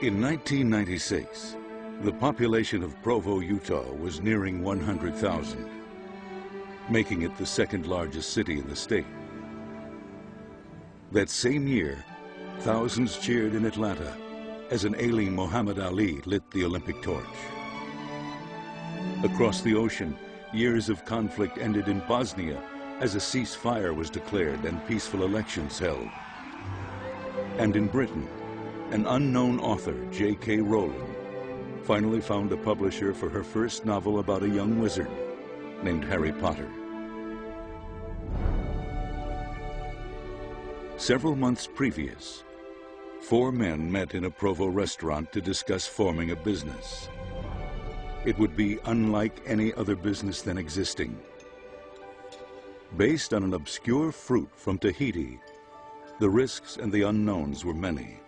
In 1996, the population of Provo, Utah was nearing 100,000, making it the second largest city in the state. That same year, thousands cheered in Atlanta as an ailing Muhammad Ali lit the Olympic torch. Across the ocean, years of conflict ended in Bosnia as a ceasefire was declared and peaceful elections held. And in Britain, an unknown author, J.K. Rowling, finally found a publisher for her first novel about a young wizard named Harry Potter. Several months previous, 4 men met in a Provo restaurant to discuss forming a business. It would be unlike any other business then existing. Based on an obscure fruit from Tahiti, the risks and the unknowns were many.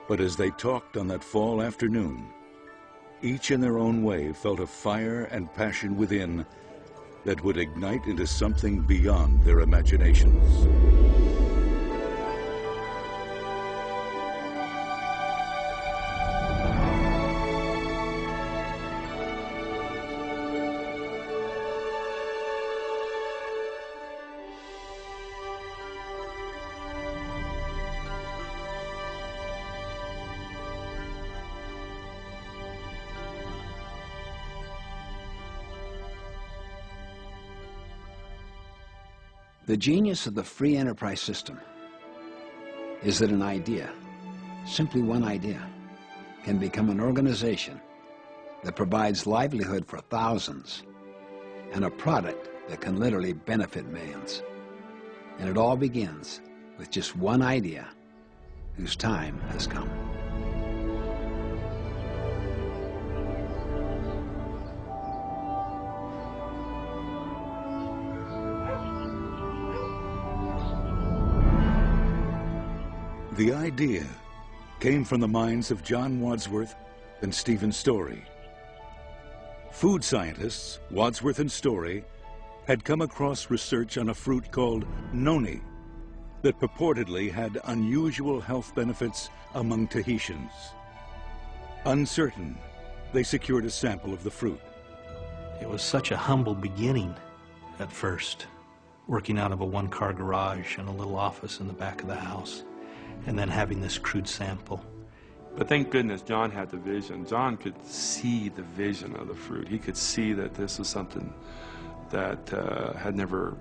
But as they talked on that fall afternoon, each in their own way felt a fire and passion within that would ignite into something beyond their imaginations. The genius of the free enterprise system is that an idea, simply one idea, can become an organization that provides livelihood for thousands and a product that can literally benefit millions. And it all begins with just one idea whose time has come. The idea came from the minds of John Wadsworth and Stephen Story. Food scientists, Wadsworth and Story, had come across research on a fruit called noni that purportedly had unusual health benefits among Tahitians. Uncertain, they secured a sample of the fruit. It was such a humble beginning at first, working out of a one-car garage and a little office in the back of the house, and then having this crude sample. But thank goodness John had the vision. John could see the vision of the fruit. He could see that this was something that had never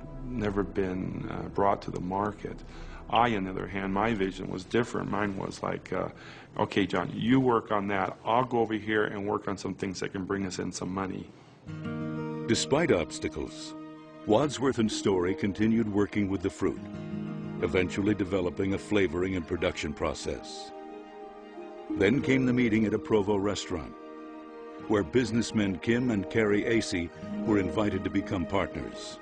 been brought to the market. I, on the other hand, my vision was different. Mine was like, okay, John, you work on that. I'll go over here and work on some things that can bring us in some money. Despite obstacles, Wadsworth and Story continued working with the fruit, eventually developing a flavoring and production process. Then came the meeting at a Provo restaurant, where businessmen Kim and Carrie Acey were invited to become partners.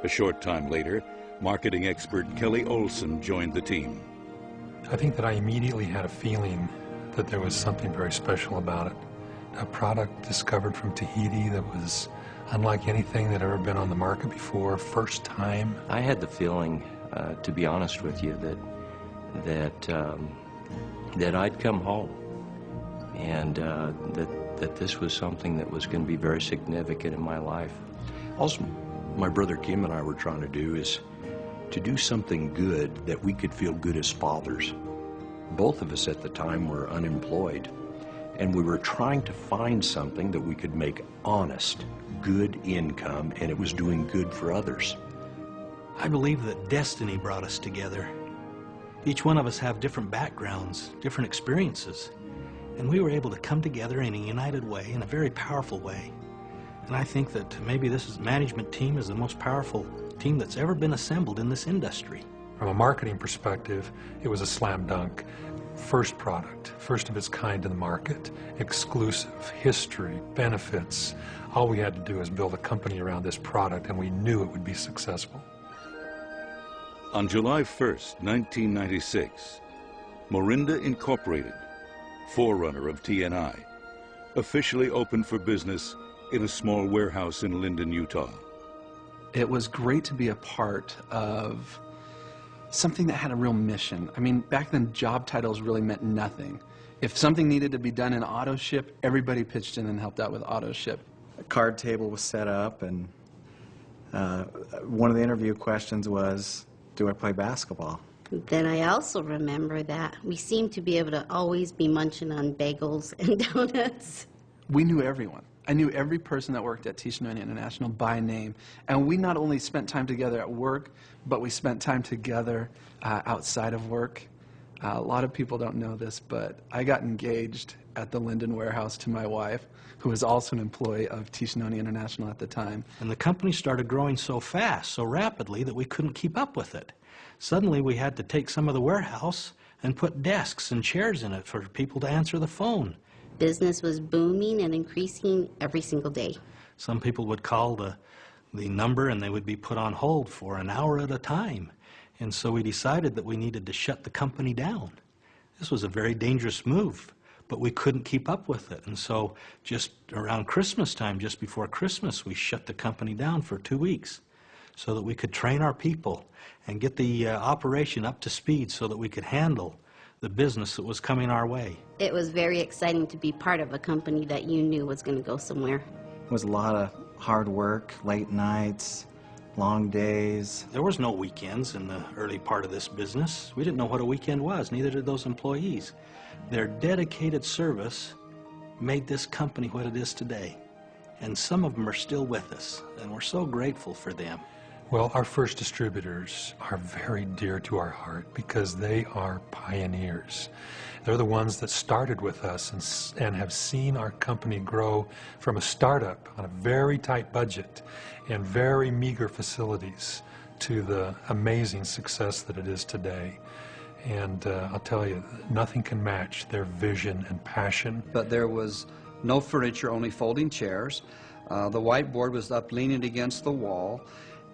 A short time later, marketing expert Kelly Olson joined the team. I think that I immediately had a feeling that there was something very special about it. A product discovered from Tahiti that was unlike anything that had ever been on the market before, first time. I had the feeling, to be honest with you, that I'd come home, and that this was something that was going to be very significant in my life. Also, my brother Kim and I were trying to do is to do something good that we could feel good as fathers. Both of us at the time were unemployed, and we were trying to find something that we could make honest, good income, and it was doing good for others. I believe that destiny brought us together. Each one of us have different backgrounds, different experiences, and we were able to come together in a united way, in a very powerful way. And I think that maybe this management team is the most powerful team that's ever been assembled in this industry. From a marketing perspective, it was a slam dunk. First product, first of its kind in the market, exclusive, history, benefits. All we had to do is build a company around this product, and we knew it would be successful. On July 1st, 1996, Morinda Incorporated, forerunner of TNI, officially opened for business in a small warehouse in Linden, Utah. It was great to be a part of something that had a real mission. I mean, back then job titles really meant nothing. If something needed to be done in auto ship, everybody pitched in and helped out with auto ship. A card table was set up, and one of the interview questions was, do I play basketball? Then I also remember that we seemed to be able to always be munching on bagels and donuts. We knew everyone. I knew every person that worked at Tishnoni International by name. And we not only spent time together at work, but we spent time together outside of work. A lot of people don't know this, but I got engaged at the Linden warehouse to my wife, who was also an employee of Tishnoni International at the time. And the company started growing so fast, so rapidly, that we couldn't keep up with it. Suddenly we had to take some of the warehouse and put desks and chairs in it for people to answer the phone. Business was booming and increasing every single day. Some people would call the number and they would be put on hold for an hour at a time. And so we decided that we needed to shut the company down. This was a very dangerous move, but we couldn't keep up with it. And so just around Christmas time, just before Christmas, we shut the company down for 2 weeks so that we could train our people and get the operation up to speed so that we could handle the business that was coming our way. It was very exciting to be part of a company that you knew was going to go somewhere. It was a lot of hard work, late nights, long days. There was no weekends in the early part of this business. We didn't know what a weekend was, neither did those employees. Their dedicated service made this company what it is today. And some of them are still with us, and we're so grateful for them. Well, our first distributors are very dear to our heart because they are pioneers. They're the ones that started with us and have seen our company grow from a startup on a very tight budget and very meager facilities to the amazing success that it is today. And I'll tell you, nothing can match their vision and passion. But there was no furniture, only folding chairs. The whiteboard was up leaning against the wall.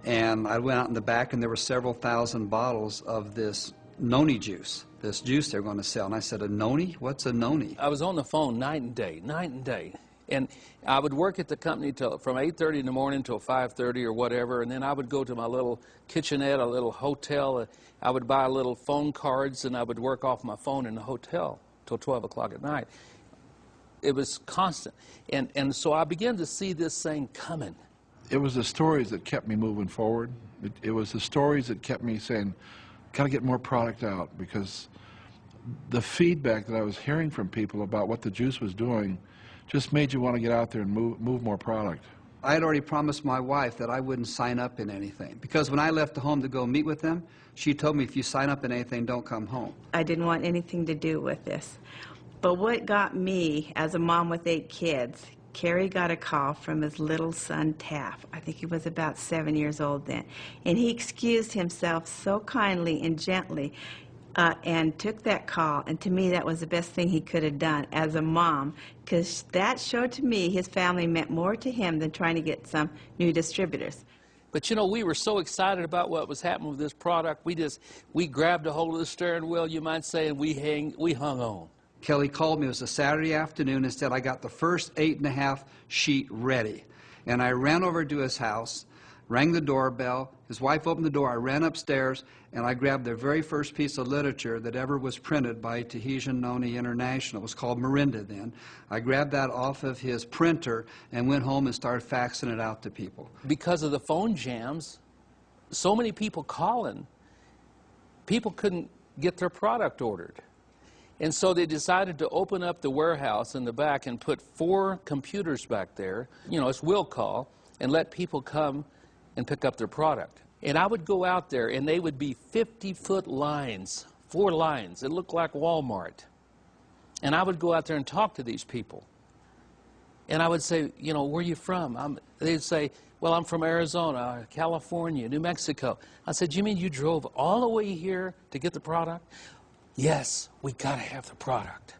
And I went out in the back, and there were several thousand bottles of this noni juice, this juice they're going to sell. And I said, a noni? What's a noni? I was on the phone night and day. And I would work at the company from 8:30 in the morning till 5:30 or whatever, and then I would go to my little kitchenette, a little hotel. I would buy little phone cards, and I would work off my phone in the hotel till 12 o'clock at night. It was constant. And so I began to see this thing coming. It was the stories that kept me moving forward. It was the stories that kept me saying, got to get more product out, because the feedback that I was hearing from people about what the juice was doing just made you want to get out there and move more product. I had already promised my wife that I wouldn't sign up in anything, because when I left the home to go meet with them, she told me, if you sign up in anything, don't come home. I didn't want anything to do with this. But what got me, as a mom with 8 kids, Kerry got a call from his little son, Taff. I think he was about 7 years old then. And he excused himself so kindly and gently and took that call. And to me, that was the best thing he could have done as a mom, because that showed to me his family meant more to him than trying to get some new distributors. But you know, we were so excited about what was happening with this product, we grabbed a hold of the steering wheel, you might say, and we hung on. Kelly called me. It was a Saturday afternoon and said, I got the first 8.5 sheet ready. And I ran over to his house, rang the doorbell. His wife opened the door. I ran upstairs, and I grabbed the very first piece of literature that ever was printed by Tishnoni International. It was called Mirinda then. I grabbed that off of his printer and went home and started faxing it out to people. Because of the phone jams, so many people calling, people couldn't get their product ordered. And so they decided to open up the warehouse in the back and put 4 computers back there, you know, it's will call, and let people come and pick up their product. And I would go out there, and they would be 50-foot lines, 4 lines. It looked like Walmart. And I would go out there and talk to these people. And I would say, you know, where are you from? They'd say, well, I'm from Arizona, California, New Mexico. I said, you mean you drove all the way here to get the product? Yes, we got to have the product.